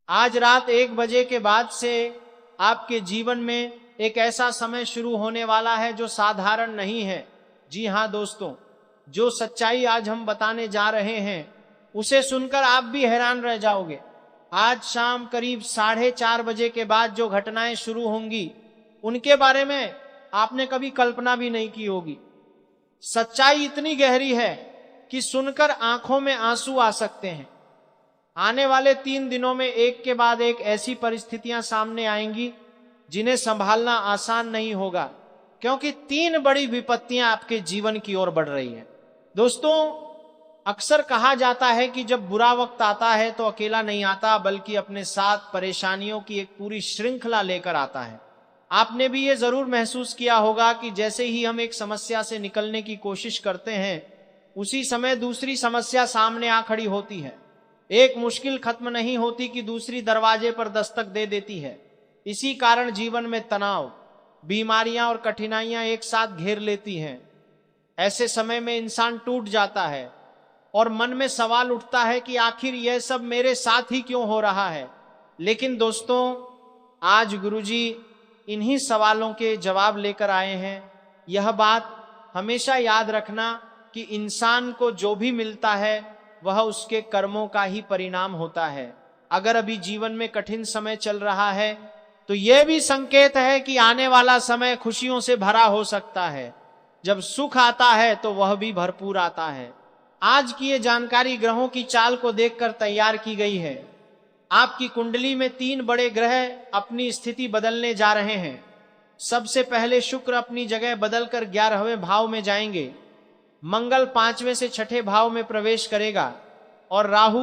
आज रात 1 बजे के बाद से आपके जीवन में एक ऐसा समय शुरू होने वाला है जो साधारण नहीं है। जी हाँ दोस्तों, जो सच्चाई आज हम बताने जा रहे हैं उसे सुनकर आप भी हैरान रह जाओगे। आज शाम करीब 4:30 बजे के बाद जो घटनाएं शुरू होंगी उनके बारे में आपने कभी कल्पना भी नहीं की होगी। सच्चाई इतनी गहरी है कि सुनकर आंखों में आंसू आ सकते हैं। आने वाले 3 दिनों में एक के बाद एक ऐसी परिस्थितियां सामने आएंगी जिन्हें संभालना आसान नहीं होगा, क्योंकि 3 बड़ी विपत्तियां आपके जीवन की ओर बढ़ रही हैं। दोस्तों, अक्सर कहा जाता है कि जब बुरा वक्त आता है तो अकेला नहीं आता, बल्कि अपने साथ परेशानियों की एक पूरी श्रृंखला लेकर आता है। आपने भी ये जरूर महसूस किया होगा कि जैसे ही हम एक समस्या से निकलने की कोशिश करते हैं उसी समय दूसरी समस्या सामने आ खड़ी होती है। एक मुश्किल खत्म नहीं होती कि दूसरी दरवाजे पर दस्तक दे देती है। इसी कारण जीवन में तनाव, बीमारियां और कठिनाइयां एक साथ घेर लेती हैं। ऐसे समय में इंसान टूट जाता है और मन में सवाल उठता है कि आखिर यह सब मेरे साथ ही क्यों हो रहा है। लेकिन दोस्तों, आज गुरुजी इन्हीं सवालों के जवाब लेकर आए हैं। यह बात हमेशा याद रखना कि इंसान को जो भी मिलता है वह उसके कर्मों का ही परिणाम होता है। अगर अभी जीवन में कठिन समय चल रहा है तो यह भी संकेत है कि आने वाला समय खुशियों से भरा हो सकता है। जब सुख आता है तो वह भी भरपूर आता है। आज की ये जानकारी ग्रहों की चाल को देखकर तैयार की गई है। आपकी कुंडली में 3 बड़े ग्रह अपनी स्थिति बदलने जा रहे हैं। सबसे पहले शुक्र अपनी जगह बदलकर 11वें भाव में जाएंगे। मंगल 5वें से 6ठे भाव में प्रवेश करेगा और राहु,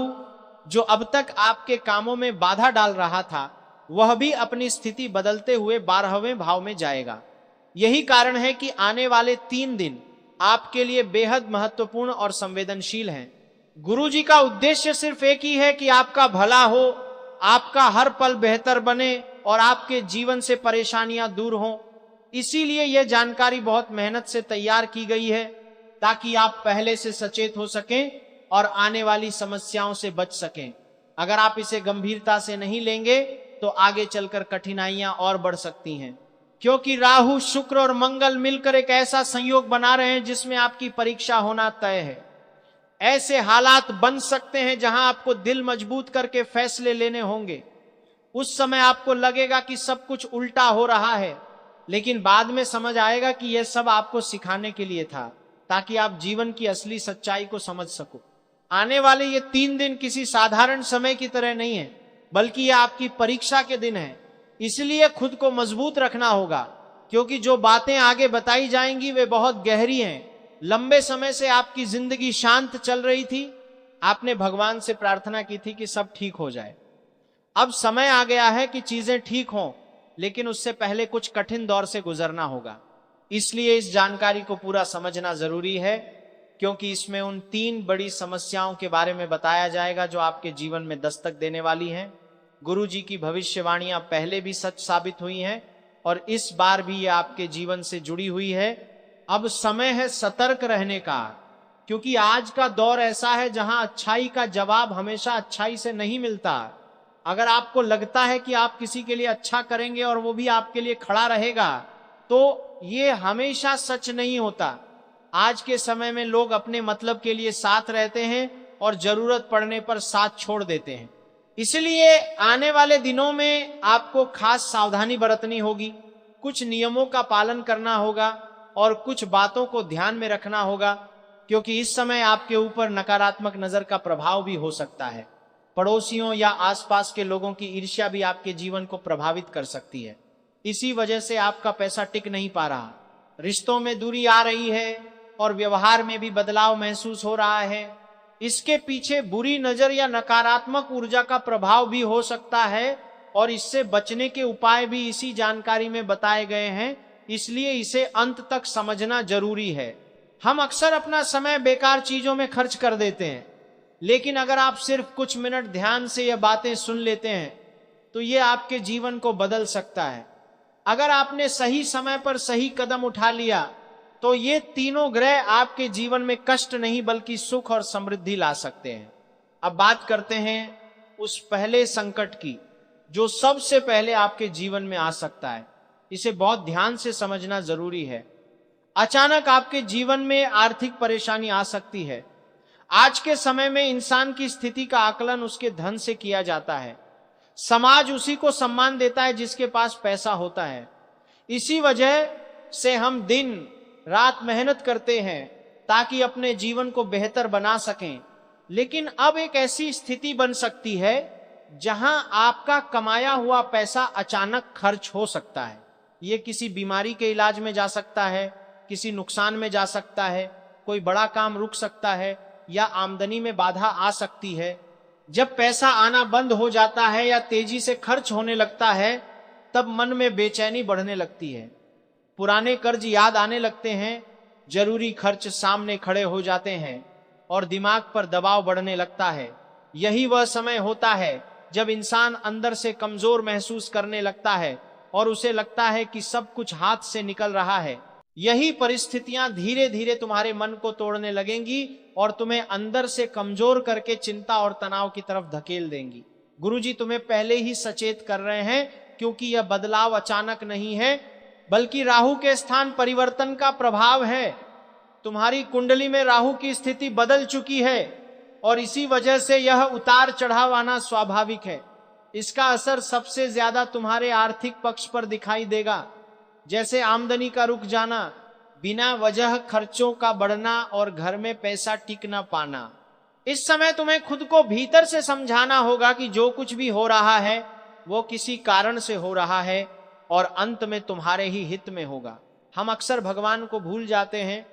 जो अब तक आपके कामों में बाधा डाल रहा था, वह भी अपनी स्थिति बदलते हुए 12वें भाव में जाएगा। यही कारण है कि आने वाले 3 दिन आपके लिए बेहद महत्वपूर्ण और संवेदनशील हैं। गुरुजी का उद्देश्य सिर्फ एक ही है कि आपका भला हो, आपका हर पल बेहतर बने और आपके जीवन से परेशानियां दूर हों। इसीलिए यह जानकारी बहुत मेहनत से तैयार की गई है ताकि आप पहले से सचेत हो सकें और आने वाली समस्याओं से बच सकें। अगर आप इसे गंभीरता से नहीं लेंगे तो आगे चलकर कठिनाइयां और बढ़ सकती हैं, क्योंकि राहु, शुक्र और मंगल मिलकर एक ऐसा संयोग बना रहे हैं जिसमें आपकी परीक्षा होना तय है। ऐसे हालात बन सकते हैं जहां आपको दिल मजबूत करके फैसले लेने होंगे। उस समय आपको लगेगा कि सब कुछ उल्टा हो रहा है, लेकिन बाद में समझ आएगा कि यह सब आपको सिखाने के लिए था, ताकि आप जीवन की असली सच्चाई को समझ सको। आने वाले ये 3 दिन किसी साधारण समय की तरह नहीं है, बल्कि ये आपकी परीक्षा के दिन है। इसलिए खुद को मजबूत रखना होगा, क्योंकि जो बातें आगे बताई जाएंगी वे बहुत गहरी हैं। लंबे समय से आपकी जिंदगी शांत चल रही थी, आपने भगवान से प्रार्थना की थी कि सब ठीक हो जाए। अब समय आ गया है कि चीजें ठीक हों, लेकिन उससे पहले कुछ कठिन दौर से गुजरना होगा। इसलिए इस जानकारी को पूरा समझना जरूरी है, क्योंकि इसमें उन 3 बड़ी समस्याओं के बारे में बताया जाएगा जो आपके जीवन में दस्तक देने वाली हैं। गुरुजी की भविष्यवाणियां पहले भी सच साबित हुई हैं और इस बार भी ये आपके जीवन से जुड़ी हुई है। अब समय है सतर्क रहने का, क्योंकि आज का दौर ऐसा है जहां अच्छाई का जवाब हमेशा अच्छाई से नहीं मिलता। अगर आपको लगता है कि आप किसी के लिए अच्छा करेंगे और वो भी आपके लिए खड़ा रहेगा, तो ये हमेशा सच नहीं होता। आज के समय में लोग अपने मतलब के लिए साथ रहते हैं और जरूरत पड़ने पर साथ छोड़ देते हैं। इसलिए आने वाले दिनों में आपको खास सावधानी बरतनी होगी, कुछ नियमों का पालन करना होगा और कुछ बातों को ध्यान में रखना होगा, क्योंकि इस समय आपके ऊपर नकारात्मक नजर का प्रभाव भी हो सकता है। पड़ोसियों या आसपास के लोगों की ईर्ष्या भी आपके जीवन को प्रभावित कर सकती है। इसी वजह से आपका पैसा टिक नहीं पा रहा, रिश्तों में दूरी आ रही है और व्यवहार में भी बदलाव महसूस हो रहा है। इसके पीछे बुरी नजर या नकारात्मक ऊर्जा का प्रभाव भी हो सकता है और इससे बचने के उपाय भी इसी जानकारी में बताए गए हैं। इसलिए इसे अंत तक समझना जरूरी है। हम अक्सर अपना समय बेकार चीजों में खर्च कर देते हैं, लेकिन अगर आप सिर्फ कुछ मिनट ध्यान से ये बातें सुन लेते हैं तो ये आपके जीवन को बदल सकता है। अगर आपने सही समय पर सही कदम उठा लिया तो ये तीनों ग्रह आपके जीवन में कष्ट नहीं बल्कि सुख और समृद्धि ला सकते हैं। अब बात करते हैं उस पहले संकट की जो सबसे पहले आपके जीवन में आ सकता है। इसे बहुत ध्यान से समझना जरूरी है। अचानक आपके जीवन में आर्थिक परेशानी आ सकती है। आज के समय में इंसान की स्थिति का आकलन उसके धन से किया जाता है। समाज उसी को सम्मान देता है जिसके पास पैसा होता है। इसी वजह से हम दिन रात मेहनत करते हैं ताकि अपने जीवन को बेहतर बना सकें। लेकिन अब एक ऐसी स्थिति बन सकती है जहां आपका कमाया हुआ पैसा अचानक खर्च हो सकता है। ये किसी बीमारी के इलाज में जा सकता है, किसी नुकसान में जा सकता है, कोई बड़ा काम रुक सकता है या आमदनी में बाधा आ सकती है। जब पैसा आना बंद हो जाता है या तेजी से खर्च होने लगता है, तब मन में बेचैनी बढ़ने लगती है। पुराने कर्ज याद आने लगते हैं, जरूरी खर्च सामने खड़े हो जाते हैं और दिमाग पर दबाव बढ़ने लगता है। यही वह समय होता है जब इंसान अंदर से कमजोर महसूस करने लगता है और उसे लगता है कि सब कुछ हाथ से निकल रहा है। यही परिस्थितियां धीरे धीरे तुम्हारे मन को तोड़ने लगेंगी और तुम्हें अंदर से कमजोर करके चिंता और तनाव की तरफ धकेल देंगी। गुरुजी तुम्हें पहले ही सचेत कर रहे हैं, क्योंकि यह बदलाव अचानक नहीं है, बल्कि राहु के स्थान परिवर्तन का प्रभाव है। तुम्हारी कुंडली में राहु की स्थिति बदल चुकी है और इसी वजह से यह उतार चढ़ाव आना स्वाभाविक है। इसका असर सबसे ज्यादा तुम्हारे आर्थिक पक्ष पर दिखाई देगा, जैसे आमदनी का रुक जाना, बिना वजह खर्चों का बढ़ना और घर में पैसा टिक न पाना। इस समय तुम्हें खुद को भीतर से समझाना होगा कि जो कुछ भी हो रहा है वो किसी कारण से हो रहा है और अंत में तुम्हारे ही हित में होगा। हम अक्सर भगवान को भूल जाते हैं,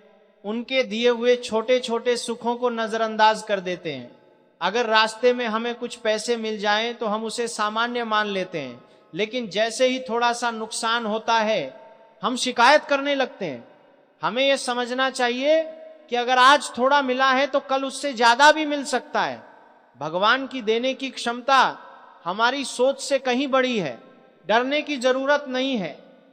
उनके दिए हुए छोटे छोटे सुखों को नजरअंदाज कर देते हैं। अगर रास्ते में हमें कुछ पैसे मिल जाएं तो हम उसे सामान्य मान लेते हैं, लेकिन जैसे ही थोड़ा सा नुकसान होता है हम शिकायत करने लगते हैं। हमें यह समझना चाहिए कि अगर आज थोड़ा मिला है तो कल उससे ज्यादा भी मिल सकता है। भगवान की देने की क्षमता हमारी सोच से कहीं बड़ी है। डरने की जरूरत नहीं है,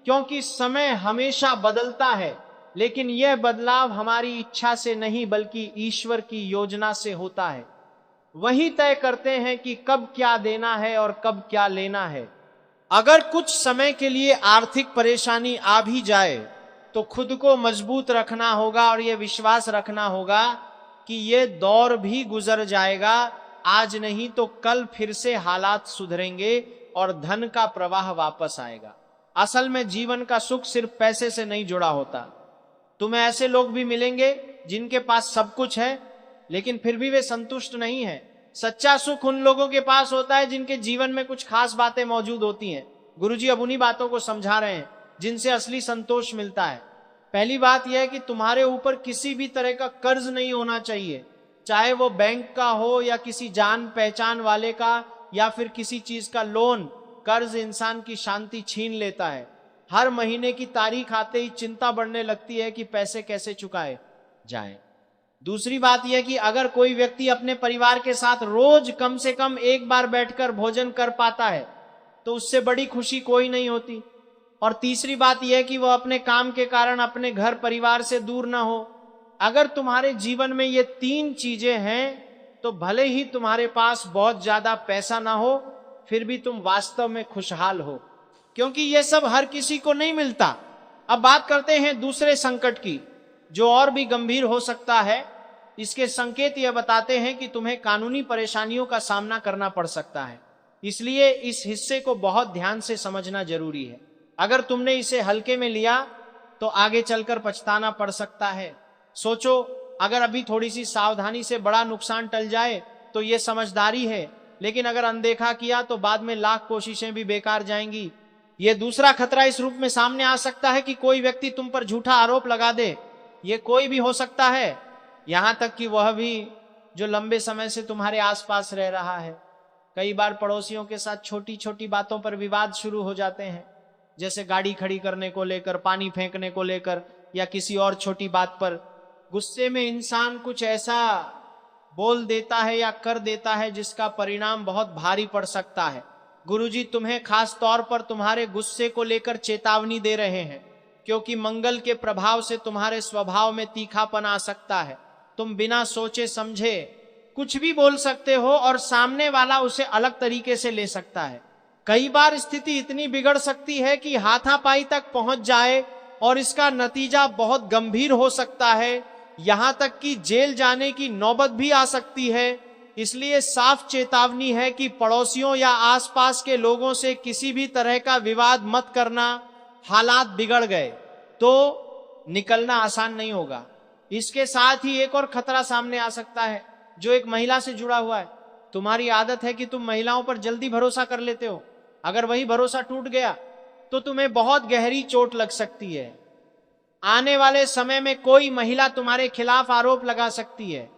क्योंकि समय हमेशा बदलता है, लेकिन यह बदलाव हमारी इच्छा से नहीं बल्कि ईश्वर की योजना से होता है। वही तय करते हैं कि कब क्या देना है और कब क्या लेना है। अगर कुछ समय के लिए आर्थिक परेशानी आ भी जाए तो खुद को मजबूत रखना होगा और यह विश्वास रखना होगा कि यह दौर भी गुजर जाएगा। आज नहीं तो कल फिर से हालात सुधरेंगे और धन का प्रवाह वापस आएगा। असल में जीवन का सुख सिर्फ पैसे से नहीं जुड़ा होता। तुम्हें ऐसे लोग भी मिलेंगे जिनके पास सब कुछ है लेकिन फिर भी वे संतुष्ट नहीं है। सच्चा सुख उन लोगों के पास होता है जिनके जीवन में कुछ खास बातें मौजूद होती हैं। गुरुजी अब उन्हीं बातों को समझा रहे हैं जिनसे असली संतोष मिलता है। पहली बात यह है कि तुम्हारे ऊपर किसी भी तरह का कर्ज नहीं होना चाहिए, चाहे वो बैंक का हो या किसी जान पहचान वाले का या फिर किसी चीज का लोन। कर्ज इंसान की शांति छीन लेता है। हर महीने की तारीख आते ही चिंता बढ़ने लगती है कि पैसे कैसे चुकाए जाएं। दूसरी बात यह कि अगर कोई व्यक्ति अपने परिवार के साथ रोज कम से कम एक बार बैठकर भोजन कर पाता है तो उससे बड़ी खुशी कोई नहीं होती। और तीसरी बात यह कि वह अपने काम के कारण अपने घर परिवार से दूर ना हो। अगर तुम्हारे जीवन में ये तीन चीजें हैं तो भले ही तुम्हारे पास बहुत ज्यादा पैसा ना हो, फिर भी तुम वास्तव में खुशहाल हो, क्योंकि ये सब हर किसी को नहीं मिलता। अब बात करते हैं दूसरे संकट की, जो और भी गंभीर हो सकता है। इसके संकेत यह बताते हैं कि तुम्हें कानूनी परेशानियों का सामना करना पड़ सकता है, इसलिए इस हिस्से को बहुत ध्यान से समझना जरूरी है। अगर तुमने इसे हल्के में लिया तो आगे चलकर पछताना पड़ सकता है। सोचो, अगर अभी थोड़ी सी सावधानी से बड़ा नुकसान टल जाए तो यह समझदारी है, लेकिन अगर अनदेखा किया तो बाद में लाख कोशिशें भी बेकार जाएंगी। यह दूसरा खतरा इस रूप में सामने आ सकता है कि कोई व्यक्ति तुम पर झूठा आरोप लगा दे। ये कोई भी हो सकता है, यहां तक कि वह भी जो लंबे समय से तुम्हारे आसपास रह रहा है। कई बार पड़ोसियों के साथ छोटी छोटी बातों पर विवाद शुरू हो जाते हैं, जैसे गाड़ी खड़ी करने को लेकर, पानी फेंकने को लेकर या किसी और छोटी बात पर। गुस्से में इंसान कुछ ऐसा बोल देता है या कर देता है जिसका परिणाम बहुत भारी पड़ सकता है। गुरुजी तुम्हें खास तौर पर तुम्हारे गुस्से को लेकर चेतावनी दे रहे हैं, क्योंकि मंगल के प्रभाव से तुम्हारे स्वभाव में तीखापन आ सकता है। तुम बिना सोचे समझे कुछ भी बोल सकते हो और सामने वाला उसे अलग तरीके से ले सकता है। कई बार स्थिति इतनी बिगड़ सकती है कि हाथापाई तक पहुंच जाए और इसका नतीजा बहुत गंभीर हो सकता है, यहां तक कि जेल जाने की नौबत भी आ सकती है। इसलिए साफ चेतावनी है कि पड़ोसियों या आसपास के लोगों से किसी भी तरह का विवाद मत करना। हालात बिगड़ गए तो निकलना आसान नहीं होगा। इसके साथ ही एक और खतरा सामने आ सकता है जो एक महिला से जुड़ा हुआ है। तुम्हारी आदत है कि तुम महिलाओं पर जल्दी भरोसा कर लेते हो। अगर वही भरोसा टूट गया तो तुम्हें बहुत गहरी चोट लग सकती है। आने वाले समय में कोई महिला तुम्हारे खिलाफ आरोप लगा सकती है,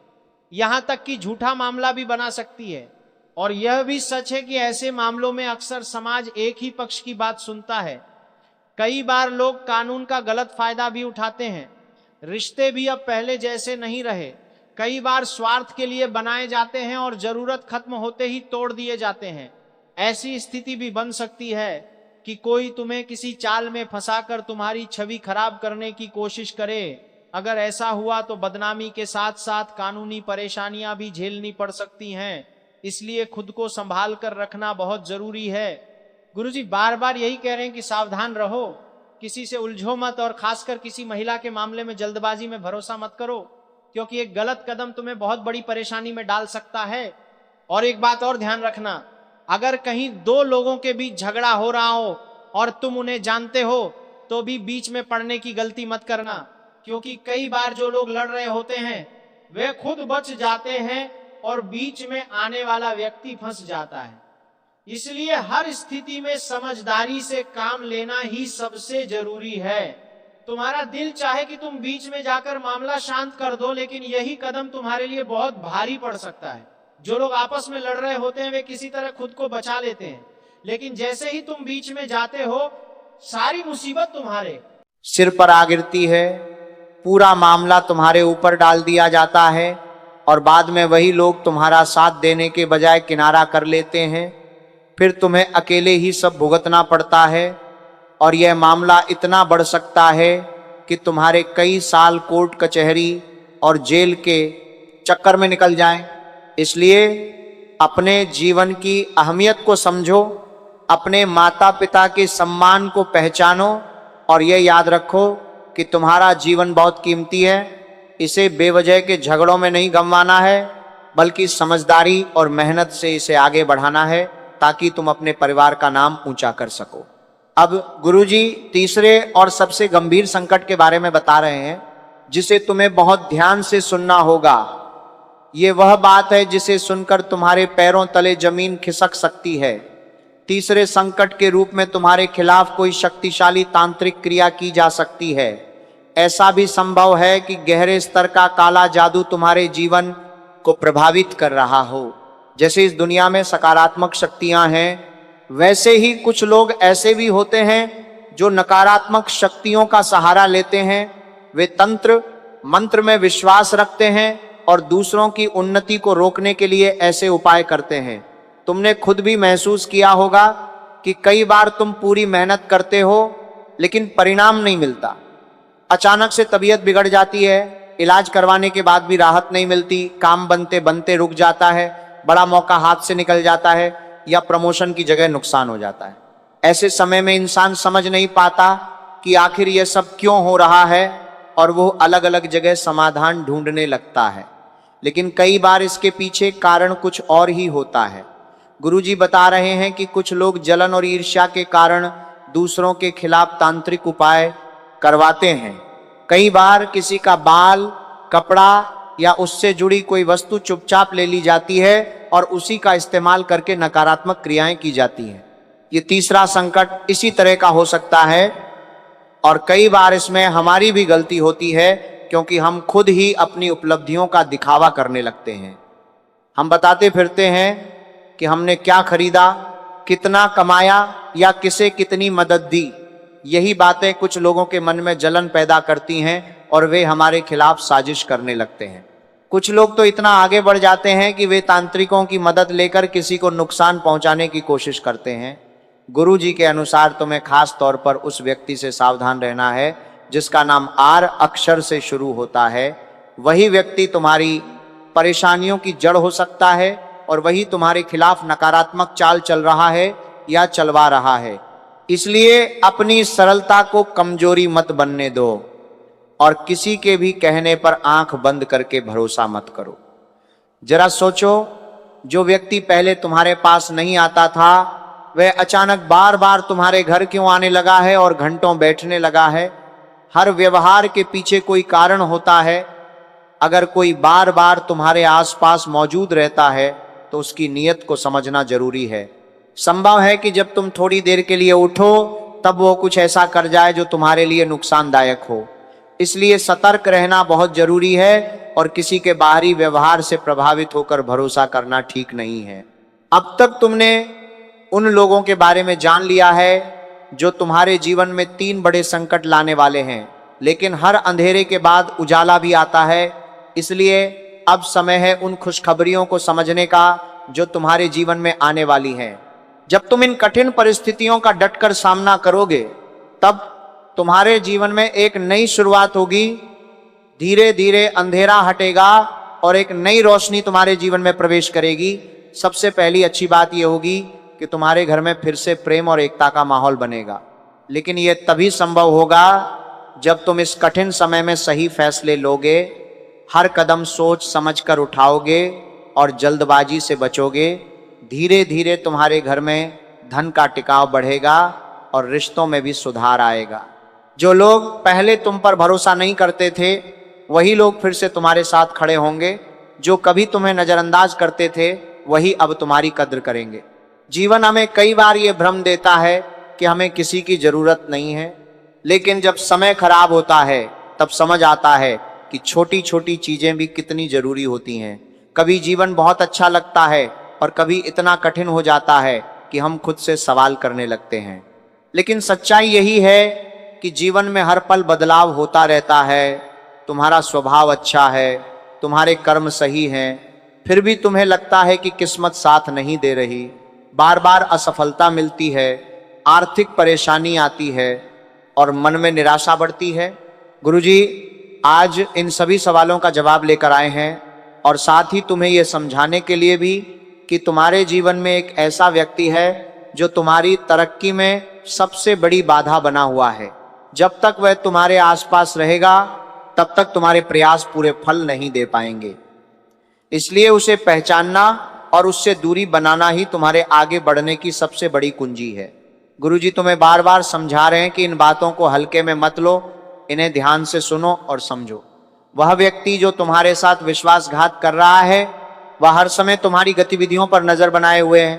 यहां तक कि झूठा मामला भी बना सकती है। और यह भी सच है कि ऐसे मामलों में अक्सर समाज एक ही पक्ष की बात सुनता है। कई बार लोग कानून का गलत फायदा भी उठाते हैं। रिश्ते भी अब पहले जैसे नहीं रहे। कई बार स्वार्थ के लिए बनाए जाते हैं और जरूरत खत्म होते ही तोड़ दिए जाते हैं। ऐसी स्थिति भी बन सकती है कि कोई तुम्हें किसी चाल में फंसाकर तुम्हारी छवि खराब करने की कोशिश करे। अगर ऐसा हुआ तो बदनामी के साथ साथ कानूनी परेशानियां भी झेलनी पड़ सकती हैं। इसलिए खुद को संभाल कर रखना बहुत जरूरी है। गुरुजी बार बार यही कह रहे हैं कि सावधान रहो, किसी से उलझो मत और खासकर किसी महिला के मामले में जल्दबाजी में भरोसा मत करो, क्योंकि एक गलत कदम तुम्हें बहुत बड़ी परेशानी में डाल सकता है। और एक बात और ध्यान रखना, अगर कहीं दो लोगों के बीच झगड़ा हो रहा हो और तुम उन्हें जानते हो तो भी बीच में पड़ने की गलती मत करना, क्योंकि कई बार जो लोग लड़ रहे होते हैं वे खुद बच जाते हैं और बीच में आने वाला व्यक्ति फंस जाता है। इसलिए हर स्थिति में समझदारी से काम लेना ही सबसे जरूरी है। तुम्हारा दिल चाहे कि तुम बीच में जाकर मामला शांत कर दो, लेकिन यही कदम तुम्हारे लिए बहुत भारी पड़ सकता है। जो लोग आपस में लड़ रहे होते हैं वे किसी तरह खुद को बचा लेते हैं, लेकिन जैसे ही तुम बीच में जाते हो सारी मुसीबत तुम्हारे सिर पर आ गिरती है। पूरा मामला तुम्हारे ऊपर डाल दिया जाता है और बाद में वही लोग तुम्हारा साथ देने के बजाय किनारा कर लेते हैं। फिर तुम्हें अकेले ही सब भुगतना पड़ता है और यह मामला इतना बढ़ सकता है कि तुम्हारे कई साल कोर्ट कचहरी और जेल के चक्कर में निकल जाएं। इसलिए अपने जीवन की अहमियत को समझो, अपने माता पिता के सम्मान को पहचानो और यह याद रखो कि तुम्हारा जीवन बहुत कीमती है। इसे बेवजह के झगड़ों में नहीं गंवाना है, बल्कि समझदारी और मेहनत से इसे आगे बढ़ाना है ताकि तुम अपने परिवार का नाम ऊंचा कर सको। अब गुरुजी तीसरे और सबसे गंभीर संकट के बारे में बता रहे हैं, जिसे तुम्हें बहुत ध्यान से सुनना होगा। ये वह बात है जिसे सुनकर तुम्हारे पैरों तले जमीन खिसक सकती है। तीसरे संकट के रूप में तुम्हारे खिलाफ कोई शक्तिशाली तांत्रिक क्रिया की जा सकती है। ऐसा भी संभव है कि गहरे स्तर का काला जादू तुम्हारे जीवन को प्रभावित कर रहा हो। जैसे इस दुनिया में सकारात्मक शक्तियां हैं, वैसे ही कुछ लोग ऐसे भी होते हैं जो नकारात्मक शक्तियों का सहारा लेते हैं। वे तंत्र मंत्र में विश्वास रखते हैं और दूसरों की उन्नति को रोकने के लिए ऐसे उपाय करते हैं। तुमने खुद भी महसूस किया होगा कि कई बार तुम पूरी मेहनत करते हो लेकिन परिणाम नहीं मिलता। अचानक से तबीयत बिगड़ जाती है, इलाज करवाने के बाद भी राहत नहीं मिलती, काम बनते बनते रुक जाता है, बड़ा मौका हाथ से निकल जाता है या प्रमोशन की जगह नुकसान हो जाता है। ऐसे समय में इंसान समझ नहीं पाता कि आखिर यह सब क्यों हो रहा है और वो अलग अलग जगह समाधान ढूंढने लगता है। लेकिन कई बार इसके पीछे कारण कुछ और ही होता है। गुरुजी बता रहे हैं कि कुछ लोग जलन और ईर्ष्या के कारण दूसरों के खिलाफ तांत्रिक उपाय करवाते हैं। कई बार किसी का बाल, कपड़ा या उससे जुड़ी कोई वस्तु चुपचाप ले ली जाती है और उसी का इस्तेमाल करके नकारात्मक क्रियाएं की जाती हैं। ये तीसरा संकट इसी तरह का हो सकता है और कई बार इसमें हमारी भी गलती होती है, क्योंकि हम खुद ही अपनी उपलब्धियों का दिखावा करने लगते हैं। हम बताते फिरते हैं कि हमने क्या खरीदा, कितना कमाया या किसे कितनी मदद दी। यही बातें कुछ लोगों के मन में जलन पैदा करती हैं और वे हमारे खिलाफ साजिश करने लगते हैं। कुछ लोग तो इतना आगे बढ़ जाते हैं कि वे तांत्रिकों की मदद लेकर किसी को नुकसान पहुंचाने की कोशिश करते हैं। गुरु जी के अनुसार तुम्हें खास तौर पर उस व्यक्ति से सावधान रहना है जिसका नाम आर अक्षर से शुरू होता है। वही व्यक्ति तुम्हारी परेशानियों की जड़ हो सकता है और वही तुम्हारे खिलाफ नकारात्मक चाल चल रहा है या चलवा रहा है। इसलिए अपनी सरलता को कमजोरी मत बनने दो और किसी के भी कहने पर आंख बंद करके भरोसा मत करो। जरा सोचो, जो व्यक्ति पहले तुम्हारे पास नहीं आता था वह अचानक बार बार तुम्हारे घर क्यों आने लगा है और घंटों बैठने लगा है। हर व्यवहार के पीछे कोई कारण होता है। अगर कोई बार बार तुम्हारे आसपास मौजूद रहता है तो उसकी नीयत को समझना जरूरी है। संभव है कि जब तुम थोड़ी देर के लिए उठो तब वो कुछ ऐसा कर जाए जो तुम्हारे लिए नुकसानदायक हो। इसलिए सतर्क रहना बहुत जरूरी है और किसी के बाहरी व्यवहार से प्रभावित होकर भरोसा करना ठीक नहीं है। अब तक तुमने उन लोगों के बारे में जान लिया है जो तुम्हारे जीवन में 3 बड़े संकट लाने वाले हैं, लेकिन हर अंधेरे के बाद उजाला भी आता है। इसलिए अब समय है उन खुशखबरियों को समझने का जो तुम्हारे जीवन में आने वाली हैं। जब तुम इन कठिन परिस्थितियों का डटकर सामना करोगे तब तुम्हारे जीवन में एक नई शुरुआत होगी। धीरे धीरे अंधेरा हटेगा और एक नई रोशनी तुम्हारे जीवन में प्रवेश करेगी। सबसे पहली अच्छी बात यह होगी कि तुम्हारे घर में फिर से प्रेम और एकता का माहौल बनेगा। लेकिन यह तभी संभव होगा जब तुम इस कठिन समय में सही फैसले लोगे, हर कदम सोच समझकर उठाओगे और जल्दबाजी से बचोगे। धीरे धीरे तुम्हारे घर में धन का टिकाव बढ़ेगा और रिश्तों में भी सुधार आएगा। जो लोग पहले तुम पर भरोसा नहीं करते थे वही लोग फिर से तुम्हारे साथ खड़े होंगे। जो कभी तुम्हें नजरअंदाज करते थे वही अब तुम्हारी कद्र करेंगे। जीवन हमें कई बार ये भ्रम देता है कि हमें किसी की जरूरत नहीं है, लेकिन जब समय खराब होता है तब समझ आता है कि छोटी छोटी चीजें भी कितनी जरूरी होती हैं। कभी जीवन बहुत अच्छा लगता है और कभी इतना कठिन हो जाता है कि हम खुद से सवाल करने लगते हैं। लेकिन सच्चाई यही है कि जीवन में हर पल बदलाव होता रहता है। तुम्हारा स्वभाव अच्छा है, तुम्हारे कर्म सही हैं, फिर भी तुम्हें लगता है कि किस्मत साथ नहीं दे रही। बार बार असफलता मिलती है, आर्थिक परेशानी आती है और मन में निराशा बढ़ती है। गुरुजी आज इन सभी सवालों का जवाब लेकर आए हैं और साथ ही तुम्हें यह समझाने के लिए भी कि तुम्हारे जीवन में एक ऐसा व्यक्ति है जो तुम्हारी तरक्की में सबसे बड़ी बाधा बना हुआ है। जब तक वह तुम्हारे आसपास रहेगा तब तक तुम्हारे प्रयास पूरे फल नहीं दे पाएंगे। इसलिए उसे पहचानना और उससे दूरी बनाना ही तुम्हारे आगे बढ़ने की सबसे बड़ी कुंजी है। गुरुजी तुम्हें बार बार समझा रहे हैं कि इन बातों को हल्के में मत लो, इन्हें ध्यान से सुनो और समझो। वह व्यक्ति जो तुम्हारे साथ विश्वासघात कर रहा है वह हर समय तुम्हारी गतिविधियों पर नजर बनाए हुए है।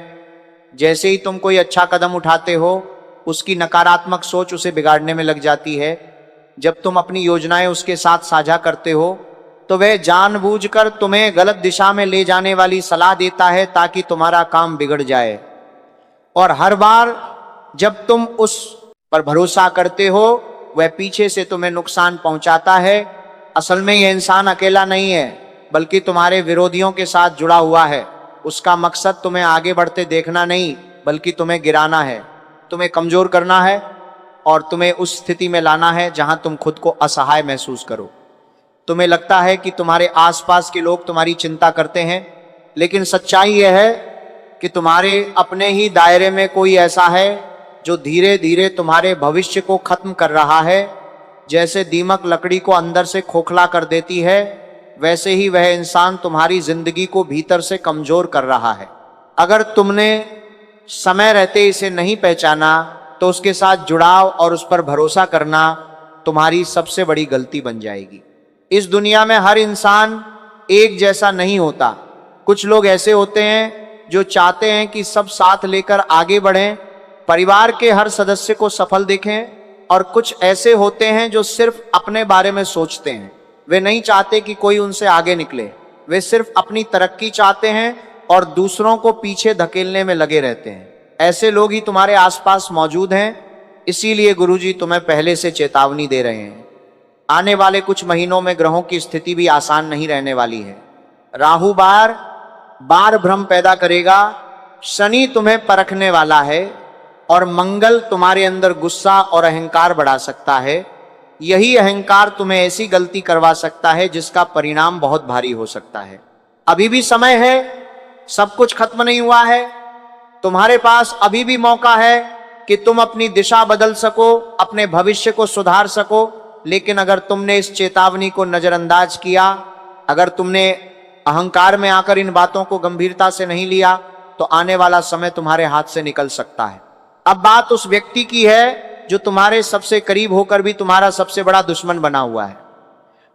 जैसे ही तुम कोई अच्छा कदम उठाते हो उसकी नकारात्मक सोच उसे बिगाड़ने में लग जाती है। जब तुम अपनी योजनाएं उसके साथ साझा करते हो तो वह जानबूझकर तुम्हें गलत दिशा में ले जाने वाली सलाह देता है ताकि तुम्हारा काम बिगड़ जाए। और हर बार जब तुम उस पर भरोसा करते हो वह पीछे से तुम्हें नुकसान पहुंचाता है। असल में यह इंसान अकेला नहीं है बल्कि तुम्हारे विरोधियों के साथ जुड़ा हुआ है। उसका मकसद तुम्हें आगे बढ़ते देखना नहीं बल्कि तुम्हें गिराना है, तुम्हें कमजोर करना है और तुम्हें उस स्थिति में लाना है जहां तुम खुद को असहाय महसूस करो। तुम्हें लगता है कि तुम्हारे आसपास के लोग तुम्हारी चिंता करते हैं, लेकिन सच्चाई यह है कि तुम्हारे अपने ही दायरे में कोई ऐसा है जो धीरे धीरे तुम्हारे भविष्य को खत्म कर रहा है। जैसे दीमक लकड़ी को अंदर से खोखला कर देती है, वैसे ही वह इंसान तुम्हारी जिंदगी को भीतर से कमजोर कर रहा है। अगर तुमने समय रहते इसे नहीं पहचाना तो उसके साथ जुड़ाव और उस पर भरोसा करना तुम्हारी सबसे बड़ी गलती बन जाएगी। इस दुनिया में हर इंसान एक जैसा नहीं होता। कुछ लोग ऐसे होते हैं जो चाहते हैं कि सब साथ लेकर आगे बढ़ें, परिवार के हर सदस्य को सफल देखें, और कुछ ऐसे होते हैं जो सिर्फ अपने बारे में सोचते हैं। वे नहीं चाहते कि कोई उनसे आगे निकले, वे सिर्फ अपनी तरक्की चाहते हैं और दूसरों को पीछे धकेलने में लगे रहते हैं। ऐसे लोग ही तुम्हारे आसपास मौजूद हैं। इसीलिए गुरुजी तुम्हें पहले से चेतावनी दे रहे हैं। आने वाले कुछ महीनों में ग्रहों की स्थिति भी आसान नहीं रहने वाली है। राहु बार बार भ्रम पैदा करेगा, शनि तुम्हें परखने वाला है और मंगल तुम्हारे अंदर गुस्सा और अहंकार बढ़ा सकता है। यही अहंकार तुम्हें ऐसी गलती करवा सकता है जिसका परिणाम बहुत भारी हो सकता है। अभी भी समय है, सब कुछ खत्म नहीं हुआ है। तुम्हारे पास अभी भी मौका है कि तुम अपनी दिशा बदल सको, अपने भविष्य को सुधार सको। लेकिन अगर तुमने इस चेतावनी को नजरअंदाज किया, अगर तुमने अहंकार में आकर इन बातों को गंभीरता से नहीं लिया, तो आने वाला समय तुम्हारे हाथ से निकल सकता है। अब बात उस व्यक्ति की है जो तुम्हारे सबसे करीब होकर भी तुम्हारा सबसे बड़ा दुश्मन बना हुआ है।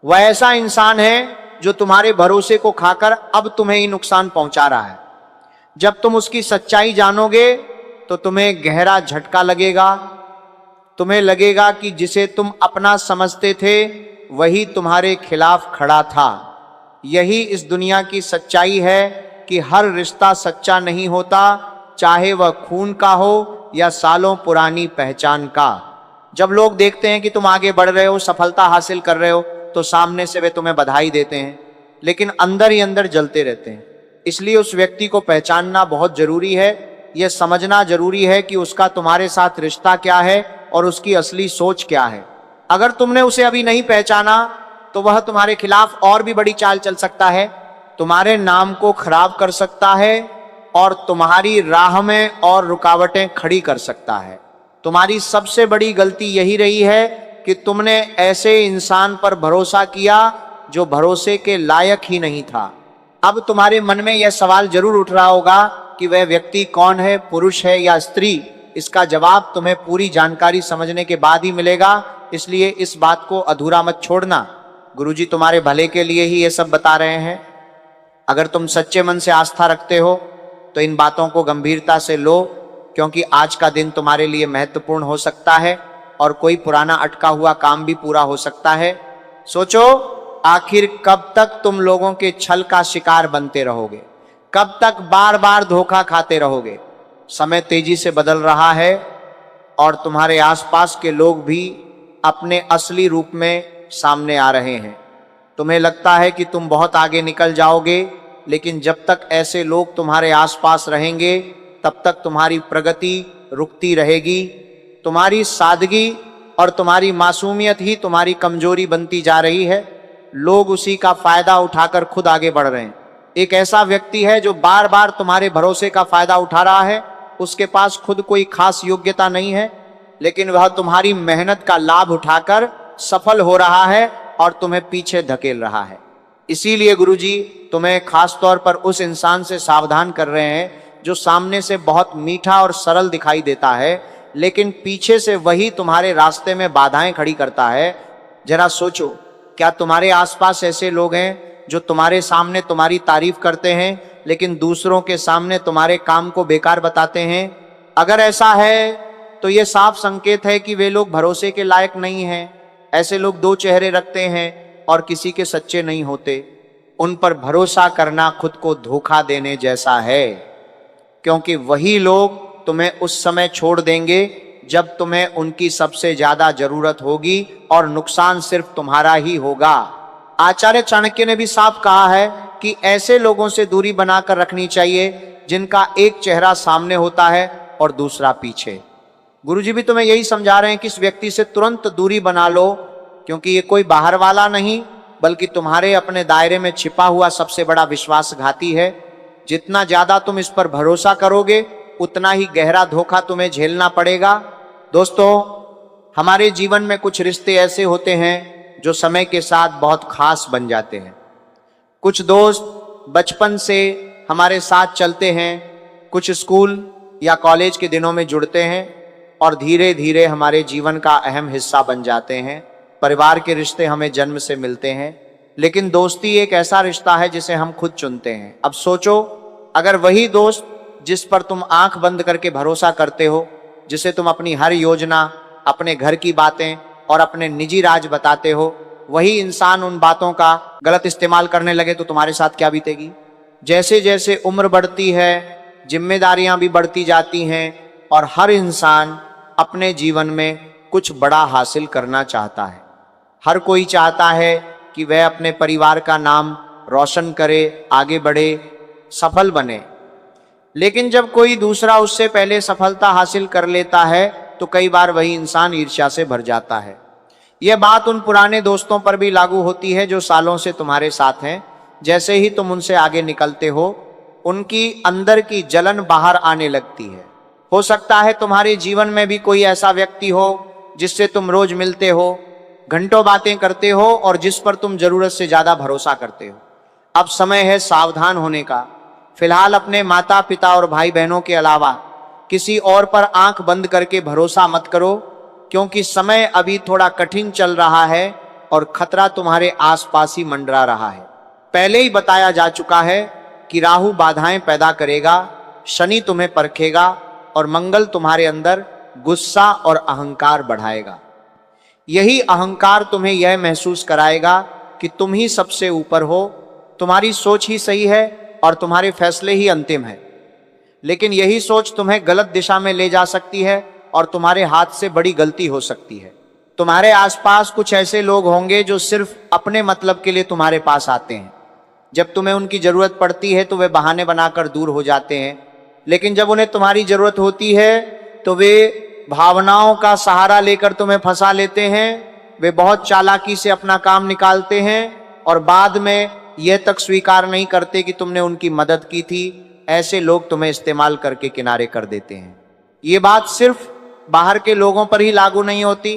वह ऐसा इंसान है जो तुम्हारे भरोसे को खाकर अब तुम्हें ही नुकसान पहुंचा रहा है। जब तुम उसकी सच्चाई जानोगे तो तुम्हें गहरा झटका लगेगा। तुम्हें लगेगा कि जिसे तुम अपना समझते थे वही तुम्हारे खिलाफ खड़ा था। यही इस दुनिया की सच्चाई है कि हर रिश्ता सच्चा नहीं होता, चाहे वह खून का हो या सालों पुरानी पहचान का। जब लोग देखते हैं कि तुम आगे बढ़ रहे हो, सफलता हासिल कर रहे हो, तो सामने से वे तुम्हें बधाई देते हैं, लेकिन अंदर ही अंदर जलते रहते हैं। इसलिए उस व्यक्ति को पहचानना बहुत जरूरी है। यह समझना जरूरी है कि उसका तुम्हारे साथ रिश्ता क्या है और उसकी असली सोच क्या है। अगर तुमने उसे अभी नहीं पहचाना तो वह तुम्हारे खिलाफ और भी बड़ी चाल चल सकता है, तुम्हारे नाम को खराब कर सकता है और तुम्हारी राह में और रुकावटें खड़ी कर सकता है। तुम्हारी सबसे बड़ी गलती यही रही है कि तुमने ऐसे इंसान पर भरोसा किया जो भरोसे के लायक ही नहीं था। अब तुम्हारे मन में यह सवाल जरूर उठ रहा होगा कि वह व्यक्ति कौन है, पुरुष है या स्त्री। इसका जवाब तुम्हें पूरी जानकारी समझने के बाद ही मिलेगा, इसलिए इस बात को अधूरा मत छोड़ना। गुरुजी तुम्हारे भले के लिए ही ये सब बता रहे हैं। अगर तुम सच्चे मन से आस्था रखते हो तो इन बातों को गंभीरता से लो, क्योंकि आज का दिन तुम्हारे लिए महत्वपूर्ण हो सकता है और कोई पुराना अटका हुआ काम भी पूरा हो सकता है। सोचो, आखिर कब तक तुम लोगों के छल का शिकार बनते रहोगे? कब तक बार बार धोखा खाते रहोगे? समय तेजी से बदल रहा है और तुम्हारे आसपास के लोग भी अपने असली रूप में सामने आ रहे हैं। तुम्हें लगता है कि तुम बहुत आगे निकल जाओगे, लेकिन जब तक ऐसे लोग तुम्हारे आसपास रहेंगे तब तक तुम्हारी प्रगति रुकती रहेगी। तुम्हारी सादगी और तुम्हारी मासूमियत ही तुम्हारी कमजोरी बनती जा रही है। लोग उसी का फायदा उठाकर खुद आगे बढ़ रहे हैं। एक ऐसा व्यक्ति है जो बार बार तुम्हारे भरोसे का फायदा उठा रहा है। उसके पास खुद कोई खास योग्यता नहीं है, लेकिन वह तुम्हारी मेहनत का लाभ उठाकर सफल हो रहा है और तुम्हें पीछे धकेल रहा है। इसीलिए गुरुजी तुम्हें खास तौर पर उस इंसान से सावधान कर रहे हैं जो सामने से बहुत मीठा और सरल दिखाई देता है, लेकिन पीछे से वही तुम्हारे रास्ते में बाधाएं खड़ी करता है। जरा सोचो, क्या तुम्हारे आसपास ऐसे लोग हैं जो तुम्हारे सामने तुम्हारी तारीफ करते हैं लेकिन दूसरों के सामने तुम्हारे काम को बेकार बताते हैं? अगर ऐसा है तो यह साफ संकेत है कि वे लोग भरोसे के लायक नहीं हैं। ऐसे लोग दो चेहरे रखते हैं और किसी के सच्चे नहीं होते। उन पर भरोसा करना खुद को धोखा देने जैसा है, क्योंकि वही लोग तुम्हें उस समय छोड़ देंगे जब तुम्हें उनकी सबसे ज्यादा जरूरत होगी और नुकसान सिर्फ तुम्हारा ही होगा। आचार्य चाणक्य ने भी साफ कहा है कि ऐसे लोगों से दूरी बनाकर रखनी चाहिए जिनका एक चेहरा सामने होता है और दूसरा पीछे। गुरुजी भी तुम्हें यही समझा रहे हैं कि इस व्यक्ति से तुरंत दूरी बना लो, क्योंकि ये कोई बाहर वाला नहीं बल्कि तुम्हारे अपने दायरे में छिपा हुआ सबसे बड़ा विश्वासघाती है। जितना ज्यादा तुम इस पर भरोसा करोगे उतना ही गहरा धोखा तुम्हें झेलना पड़ेगा। दोस्तों, हमारे जीवन में कुछ रिश्ते ऐसे होते हैं जो समय के साथ बहुत खास बन जाते हैं। कुछ दोस्त बचपन से हमारे साथ चलते हैं, कुछ स्कूल या कॉलेज के दिनों में जुड़ते हैं और धीरे धीरे हमारे जीवन का अहम हिस्सा बन जाते हैं। परिवार के रिश्ते हमें जन्म से मिलते हैं, लेकिन दोस्ती एक ऐसा रिश्ता है जिसे हम खुद चुनते हैं। अब सोचो, अगर वही दोस्त जिस पर तुम आंख बंद करके भरोसा करते हो, जिसे तुम अपनी हर योजना, अपने घर की बातें और अपने निजी राज बताते हो, वही इंसान उन बातों का गलत इस्तेमाल करने लगे तो तुम्हारे साथ क्या बीतेगी? जैसे जैसे उम्र बढ़ती है, जिम्मेदारियां भी बढ़ती जाती हैं और हर इंसान अपने जीवन में कुछ बड़ा हासिल करना चाहता है। हर कोई चाहता है कि वह अपने परिवार का नाम रोशन करे, आगे बढ़े, सफल बने। लेकिन जब कोई दूसरा उससे पहले सफलता हासिल कर लेता है तो कई बार वही इंसान ईर्ष्या से भर जाता है। यह बात उन पुराने दोस्तों पर भी लागू होती है जो सालों से तुम्हारे साथ हैं, जैसे ही तुम उनसे आगे निकलते हो, उनकी अंदर की जलन बाहर आने लगती है। हो सकता है तुम्हारे जीवन में भी कोई ऐसा व्यक्ति हो जिससे तुम रोज मिलते हो, घंटों बातें करते हो और जिस पर तुम जरूरत से ज्यादा भरोसा करते हो। अब समय है सावधान होने का। फिलहाल अपने माता पिता और भाई बहनों के अलावा किसी और पर आंख बंद करके भरोसा मत करो, क्योंकि समय अभी थोड़ा कठिन चल रहा है और खतरा तुम्हारे आसपास ही मंडरा रहा है। पहले ही बताया जा चुका है कि राहु बाधाएं पैदा करेगा, शनि तुम्हें परखेगा और मंगल तुम्हारे अंदर गुस्सा और अहंकार बढ़ाएगा। यही अहंकार तुम्हें यह महसूस कराएगा कि तुम ही सबसे ऊपर हो, तुम्हारी सोच ही सही है और तुम्हारे फैसले ही अंतिम है। लेकिन यही सोच तुम्हें गलत दिशा में ले जा सकती है और तुम्हारे हाथ से बड़ी गलती हो सकती है। तुम्हारे आसपास कुछ ऐसे लोग होंगे जो सिर्फ अपने मतलब के लिए तुम्हारे पास आते हैं। जब तुम्हें उनकी जरूरत पड़ती है तो वे बहाने बनाकर दूर हो जाते हैं, लेकिन जब उन्हें तुम्हारी जरूरत होती है तो वे भावनाओं का सहारा लेकर तुम्हें फंसा लेते हैं। वे बहुत चालाकी से अपना काम निकालते हैं और बाद में यह तक स्वीकार नहीं करते कि तुमने उनकी मदद की थी। ऐसे लोग तुम्हें इस्तेमाल करके किनारे कर देते हैं। ये बात सिर्फ बाहर के लोगों पर ही लागू नहीं होती,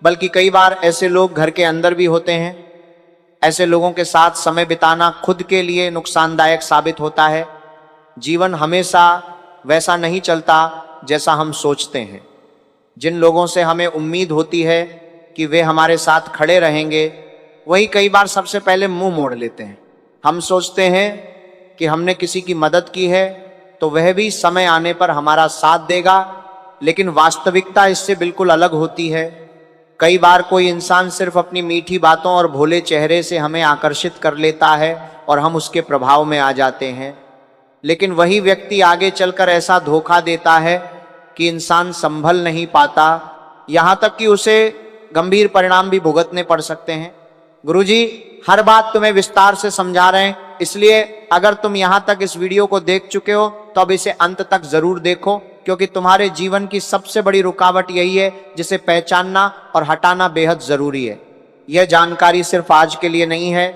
बल्कि कई बार ऐसे लोग घर के अंदर भी होते हैं। ऐसे लोगों के साथ समय बिताना खुद के लिए नुकसानदायक साबित होता है। जीवन हमेशा वैसा नहीं चलता जैसा हम सोचते हैं। जिन लोगों से हमें उम्मीद होती है कि वे हमारे साथ खड़े रहेंगे, वही कई बार सबसे पहले मुंह मोड़ लेते हैं। हम सोचते हैं कि हमने किसी की मदद की है तो वह भी समय आने पर हमारा साथ देगा, लेकिन वास्तविकता इससे बिल्कुल अलग होती है। कई बार कोई इंसान सिर्फ अपनी मीठी बातों और भोले चेहरे से हमें आकर्षित कर लेता है और हम उसके प्रभाव में आ जाते हैं, लेकिन वही व्यक्ति आगे चलकर ऐसा धोखा देता है कि इंसान संभल नहीं पाता, यहाँ तक कि उसे गंभीर परिणाम भी भुगतने पड़ सकते हैं। गुरुजी हर बात तुम्हें विस्तार से समझा रहे हैं, इसलिए अगर तुम यहाँ तक इस वीडियो को देख चुके हो तो अब इसे अंत तक जरूर देखो, क्योंकि तुम्हारे जीवन की सबसे बड़ी रुकावट यही है जिसे पहचानना और हटाना बेहद जरूरी है। यह जानकारी सिर्फ आज के लिए नहीं है,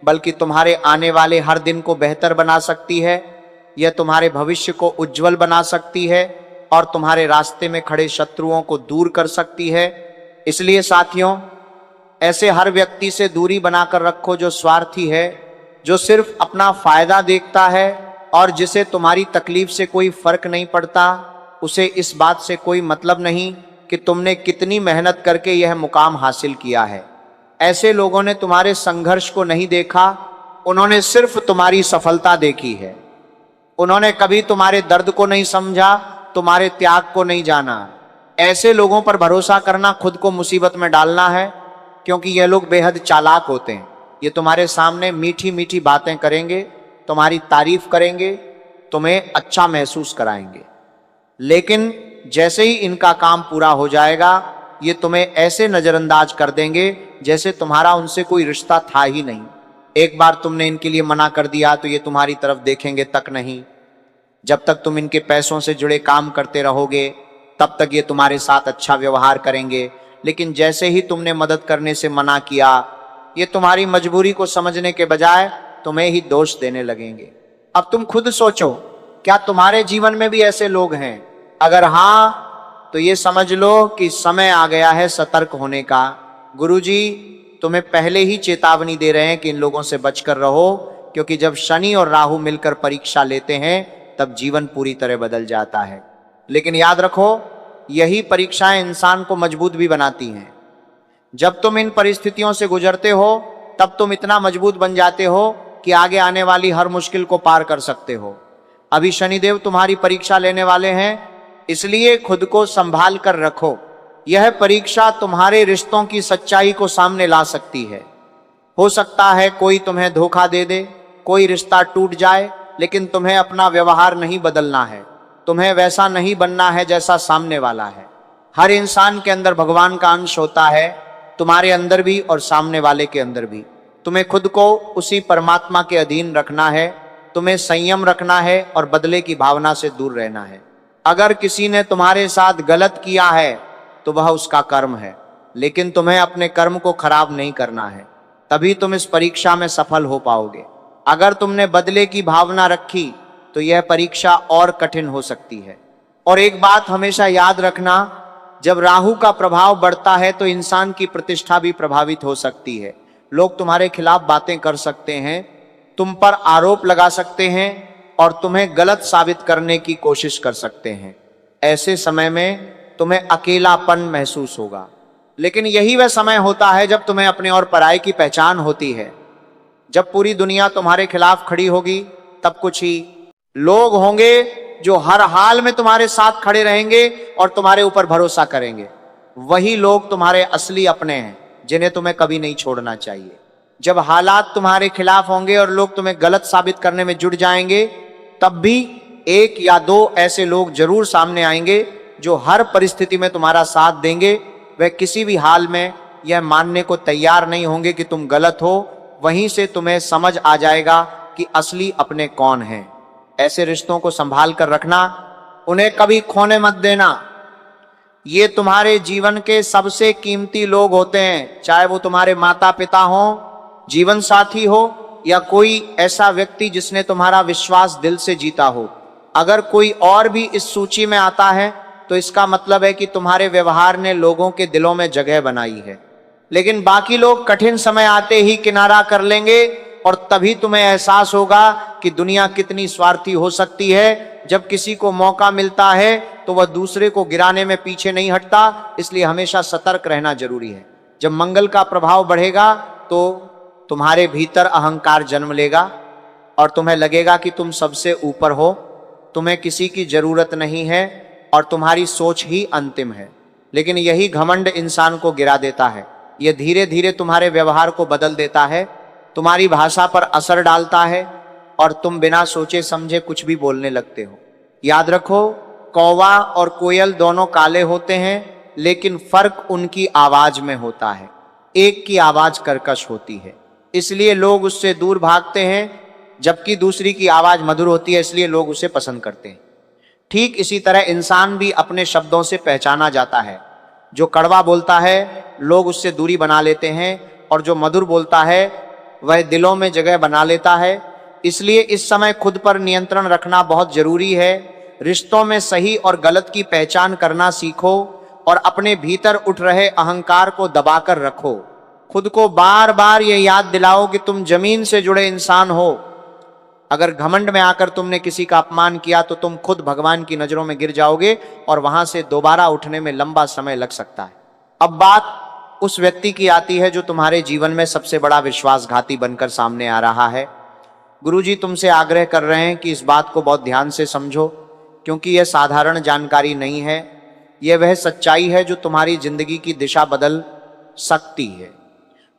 बल्कि तुम्हारे आने वाले हर दिन को बेहतर बना सकती है। यह तुम्हारे भविष्य को उज्जवल बना सकती है और तुम्हारे रास्ते में खड़े शत्रुओं को दूर कर सकती है। इसलिए साथियों, ऐसे हर व्यक्ति से दूरी बनाकर रखो जो स्वार्थी है, जो सिर्फ अपना फायदा देखता है और जिसे तुम्हारी तकलीफ से कोई फर्क नहीं पड़ता। उसे इस बात से कोई मतलब नहीं कि तुमने कितनी मेहनत करके यह मुकाम हासिल किया है। ऐसे लोगों ने तुम्हारे संघर्ष को नहीं देखा, उन्होंने सिर्फ तुम्हारी सफलता देखी है। उन्होंने कभी तुम्हारे दर्द को नहीं समझा, तुम्हारे त्याग को नहीं जाना। ऐसे लोगों पर भरोसा करना खुद को मुसीबत में डालना है, क्योंकि यह लोग बेहद चालाक होते हैं। ये तुम्हारे सामने मीठी मीठी बातें करेंगे, तुम्हारी तारीफ करेंगे, तुम्हें अच्छा महसूस कराएंगे, लेकिन जैसे ही इनका काम पूरा हो जाएगा ये तुम्हें ऐसे नजरअंदाज कर देंगे जैसे तुम्हारा उनसे कोई रिश्ता था ही नहीं। एक बार तुमने इनके लिए मना कर दिया तो ये तुम्हारी तरफ देखेंगे तक नहीं। जब तक तुम इनके पैसों से जुड़े काम करते रहोगे तब तक ये तुम्हारे साथ अच्छा व्यवहार करेंगे, लेकिन जैसे ही तुमने मदद करने से मना किया, ये तुम्हारी मजबूरी को समझने के बजाय तुम्हें ही दोष देने लगेंगे। अब तुम खुद सोचो, क्या तुम्हारे जीवन में भी ऐसे लोग हैं? अगर हाँ, तो ये समझ लो कि समय आ गया है सतर्क होने का। गुरुजी तुम्हें पहले ही चेतावनी दे रहे हैं कि इन लोगों से बचकर रहो, क्योंकि जब शनि और राहु मिलकर परीक्षा लेते हैं तब जीवन पूरी तरह बदल जाता है। लेकिन याद रखो, यही परीक्षाएं इंसान को मजबूत भी बनाती हैं। जब तुम इन परिस्थितियों से गुजरते हो तब तुम इतना मजबूत बन जाते हो कि आगे आने वाली हर मुश्किल को पार कर सकते हो। अभी शनिदेव तुम्हारी परीक्षा लेने वाले हैं, इसलिए खुद को संभाल कर रखो। यह परीक्षा तुम्हारे रिश्तों की सच्चाई को सामने ला सकती है। हो सकता है कोई तुम्हें धोखा दे दे, कोई रिश्ता टूट जाए, लेकिन तुम्हें अपना व्यवहार नहीं बदलना है। तुम्हें वैसा नहीं बनना है जैसा सामने वाला है। हर इंसान के अंदर भगवान का अंश होता है, तुम्हारे अंदर भी और सामने वाले के अंदर भी। तुम्हें खुद को उसी परमात्मा के अधीन रखना है, तुम्हें संयम रखना है और बदले की भावना से दूर रहना है। अगर किसी ने तुम्हारे साथ गलत किया है तो वह उसका कर्म है, लेकिन तुम्हें अपने कर्म को खराब नहीं करना है, तभी तुम इस परीक्षा में सफल हो पाओगे। अगर तुमने बदले की भावना रखी तो यह परीक्षा और कठिन हो सकती है। और एक बात हमेशा याद रखना, जब राहु का प्रभाव बढ़ता है तो इंसान की प्रतिष्ठा भी प्रभावित हो सकती है। लोग तुम्हारे खिलाफ बातें कर सकते हैं, तुम पर आरोप लगा सकते हैं और तुम्हें गलत साबित करने की कोशिश कर सकते हैं। ऐसे समय में तुम्हें अकेलापन महसूस होगा, लेकिन यही वह समय होता है जब तुम्हें अपने और पराये की पहचान होती है। जब पूरी दुनिया तुम्हारे खिलाफ खड़ी होगी तब कुछ ही लोग होंगे जो हर हाल में तुम्हारे साथ खड़े रहेंगे और तुम्हारे ऊपर भरोसा करेंगे। वही लोग तुम्हारे असली अपने हैं जिन्हें तुम्हें कभी नहीं छोड़ना चाहिए। जब हालात तुम्हारे खिलाफ होंगे और लोग तुम्हें गलत साबित करने में जुट जाएंगे, तब भी एक या दो ऐसे लोग जरूर सामने आएंगे जो हर परिस्थिति में तुम्हारा साथ देंगे। वह किसी भी हाल में यह मानने को तैयार नहीं होंगे कि तुम गलत हो। वहीं से तुम्हें समझ आ जाएगा कि असली अपने कौन हैं। ऐसे रिश्तों को संभाल कर रखना, उन्हें कभी खोने मत देना। ये तुम्हारे जीवन के सबसे कीमती लोग होते हैं, चाहे वो तुम्हारे माता पिता हो, जीवन साथी हो या कोई ऐसा व्यक्ति जिसने तुम्हारा विश्वास दिल से जीता हो। अगर कोई और भी इस सूची में आता है तो इसका मतलब है कि तुम्हारे व्यवहार ने लोगों के दिलों में जगह बनाई है। लेकिन बाकी लोग कठिन समय आते ही किनारा कर लेंगे और तभी तुम्हें एहसास होगा कि दुनिया कितनी स्वार्थी हो सकती है। जब किसी को मौका मिलता है तो वह दूसरे को गिराने में पीछे नहीं हटता, इसलिए हमेशा सतर्क रहना जरूरी है। जब मंगल का प्रभाव बढ़ेगा तो तुम्हारे भीतर अहंकार जन्म लेगा और तुम्हें लगेगा कि तुम सबसे ऊपर हो, तुम्हें किसी की जरूरत नहीं है और तुम्हारी सोच ही अंतिम है। लेकिन यही घमंड इंसान को गिरा देता है। यह धीरे धीरे तुम्हारे व्यवहार को बदल देता है, तुम्हारी भाषा पर असर डालता है और तुम बिना सोचे समझे कुछ भी बोलने लगते हो। याद रखो, कौवा और कोयल दोनों काले होते हैं, लेकिन फर्क उनकी आवाज में होता है। एक की आवाज कर्कश होती है, इसलिए लोग उससे दूर भागते हैं, जबकि दूसरी की आवाज मधुर होती है, इसलिए लोग उसे पसंद करते हैं। ठीक इसी तरह इंसान भी अपने शब्दों से पहचाना जाता है। जो कड़वा बोलता है लोग उससे दूरी बना लेते हैं और जो मधुर बोलता है वह दिलों में जगह बना लेता है। इसलिए इस समय खुद पर नियंत्रण रखना बहुत जरूरी है। रिश्तों में सही और गलत की पहचान करना सीखो और अपने भीतर उठ रहे अहंकार को दबाकर रखो। खुद को बार बार ये याद दिलाओ कि तुम जमीन से जुड़े इंसान हो। अगर घमंड में आकर तुमने किसी का अपमान किया तो तुम खुद भगवान की नजरों में गिर जाओगे और वहां से दोबारा उठने में लंबा समय लग सकता है। अब बात उस व्यक्ति की आती है जो तुम्हारे जीवन में सबसे बड़ा विश्वासघाती बनकर सामने आ रहा है। गुरुजी तुमसे आग्रह कर रहे हैं कि इस बात को बहुत ध्यान से समझो, क्योंकि यह साधारण जानकारी नहीं है। यह वह सच्चाई है जो तुम्हारी जिंदगी की दिशा बदल सकती है।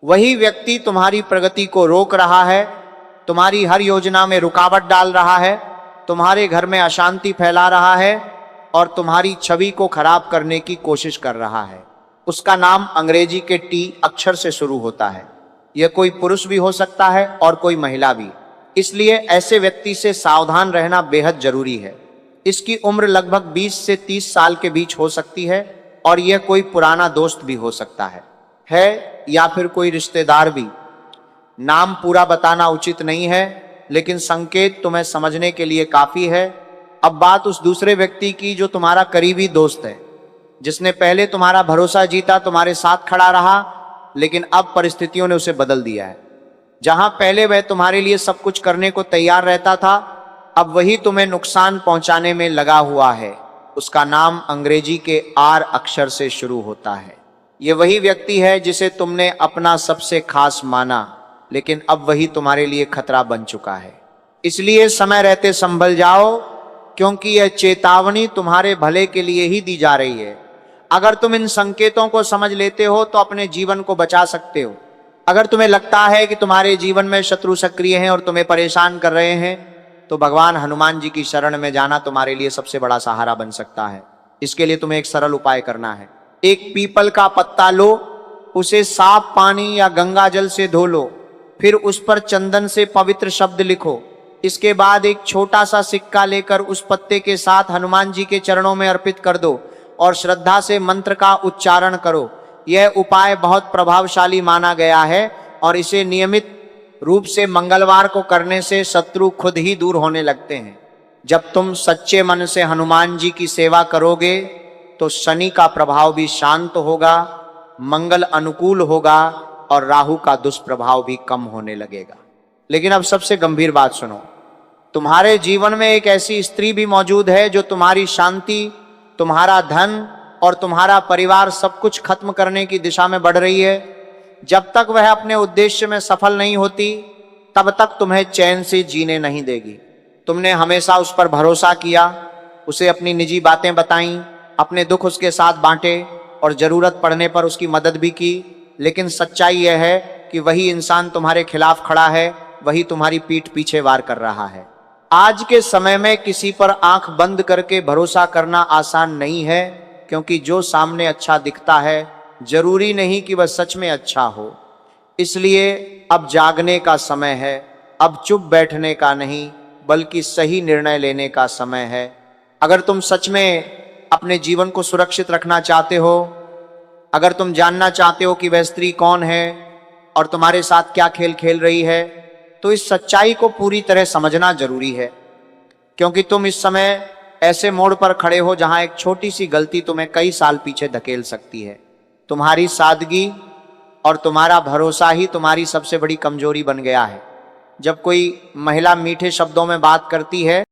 वही व्यक्ति तुम्हारी प्रगति को रोक रहा है, तुम्हारी हर योजना में रुकावट डाल रहा है, तुम्हारे घर में अशांति फैला रहा है और तुम्हारी छवि को खराब करने की कोशिश कर रहा है। उसका नाम अंग्रेजी के टी अक्षर से शुरू होता है। यह कोई पुरुष भी हो सकता है और कोई महिला भी, इसलिए ऐसे व्यक्ति से सावधान रहना बेहद जरूरी है। इसकी उम्र लगभग 20 से 30 साल के बीच हो सकती है और यह कोई पुराना दोस्त भी हो सकता है या फिर कोई रिश्तेदार भी। नाम पूरा बताना उचित नहीं है, लेकिन संकेत तुम्हें समझने के लिए काफी है। अब बात उस दूसरे व्यक्ति की जो तुम्हारा करीबी दोस्त है, जिसने पहले तुम्हारा भरोसा जीता, तुम्हारे साथ खड़ा रहा, लेकिन अब परिस्थितियों ने उसे बदल दिया है। जहां पहले वह तुम्हारे लिए सब कुछ करने को तैयार रहता था, अब वही तुम्हें नुकसान पहुंचाने में लगा हुआ है। उसका नाम अंग्रेजी के आर अक्षर से शुरू होता है। यह वही व्यक्ति है जिसे तुमने अपना सबसे खास माना, लेकिन अब वही तुम्हारे लिए खतरा बन चुका है। इसलिए समय रहते संभल जाओ, क्योंकि यह चेतावनी तुम्हारे भले के लिए ही दी जा रही है। अगर तुम इन संकेतों को समझ लेते हो तो अपने जीवन को बचा सकते हो। अगर तुम्हें लगता है कि तुम्हारे जीवन में शत्रु सक्रिय हैं और तुम्हें परेशान कर रहे हैं, तो भगवान हनुमान जी की शरण में जाना तुम्हारे लिए सबसे बड़ा सहारा बन सकता है। इसके लिए तुम्हें एक सरल उपाय करना है। एक पीपल का पत्ता लो, उसे साफ पानी या गंगा जल से धो लो, फिर उस पर चंदन से पवित्र शब्द लिखो। इसके बाद एक छोटा सा सिक्का लेकर उस पत्ते के साथ हनुमान जी के चरणों में अर्पित कर दो और श्रद्धा से मंत्र का उच्चारण करो। यह उपाय बहुत प्रभावशाली माना गया है और इसे नियमित रूप से मंगलवार को करने से शत्रु खुद ही दूर होने लगते हैं। जब तुम सच्चे मन से हनुमान जी की सेवा करोगे तो शनि का प्रभाव भी शांत होगा, मंगल अनुकूल होगा और राहु का दुष्प्रभाव भी कम होने लगेगा। लेकिन अब सबसे गंभीर बात सुनो, तुम्हारे जीवन में एक ऐसी स्त्री भी मौजूद है जो तुम्हारी शांति, तुम्हारा धन और तुम्हारा परिवार सब कुछ खत्म करने की दिशा में बढ़ रही है। जब तक वह अपने उद्देश्य में सफल नहीं होती तब तक तुम्हें चैन से जीने नहीं देगी। तुमने हमेशा उस पर भरोसा किया, उसे अपनी निजी बातें बताईं, अपने दुख उसके साथ बांटे और जरूरत पड़ने पर उसकी मदद भी की। लेकिन सच्चाई यह है कि वही इंसान तुम्हारे खिलाफ खड़ा है, वही तुम्हारी पीठ पीछे वार कर रहा है। आज के समय में किसी पर आंख बंद करके भरोसा करना आसान नहीं है, क्योंकि जो सामने अच्छा दिखता है जरूरी नहीं कि वह सच में अच्छा हो। इसलिए अब जागने का समय है, अब चुप बैठने का नहीं बल्कि सही निर्णय लेने का समय है। अगर तुम सच में अपने जीवन को सुरक्षित रखना चाहते हो, अगर तुम जानना चाहते हो कि वह स्त्री कौन है और तुम्हारे साथ क्या खेल खेल रही है, तो इस सच्चाई को पूरी तरह समझना जरूरी है। क्योंकि तुम इस समय ऐसे मोड़ पर खड़े हो जहां एक छोटी सी गलती तुम्हें कई साल पीछे धकेल सकती है। तुम्हारी सादगी और तुम्हारा भरोसा ही तुम्हारी सबसे बड़ी कमजोरी बन गया है। जब कोई महिला मीठे शब्दों में बात करती है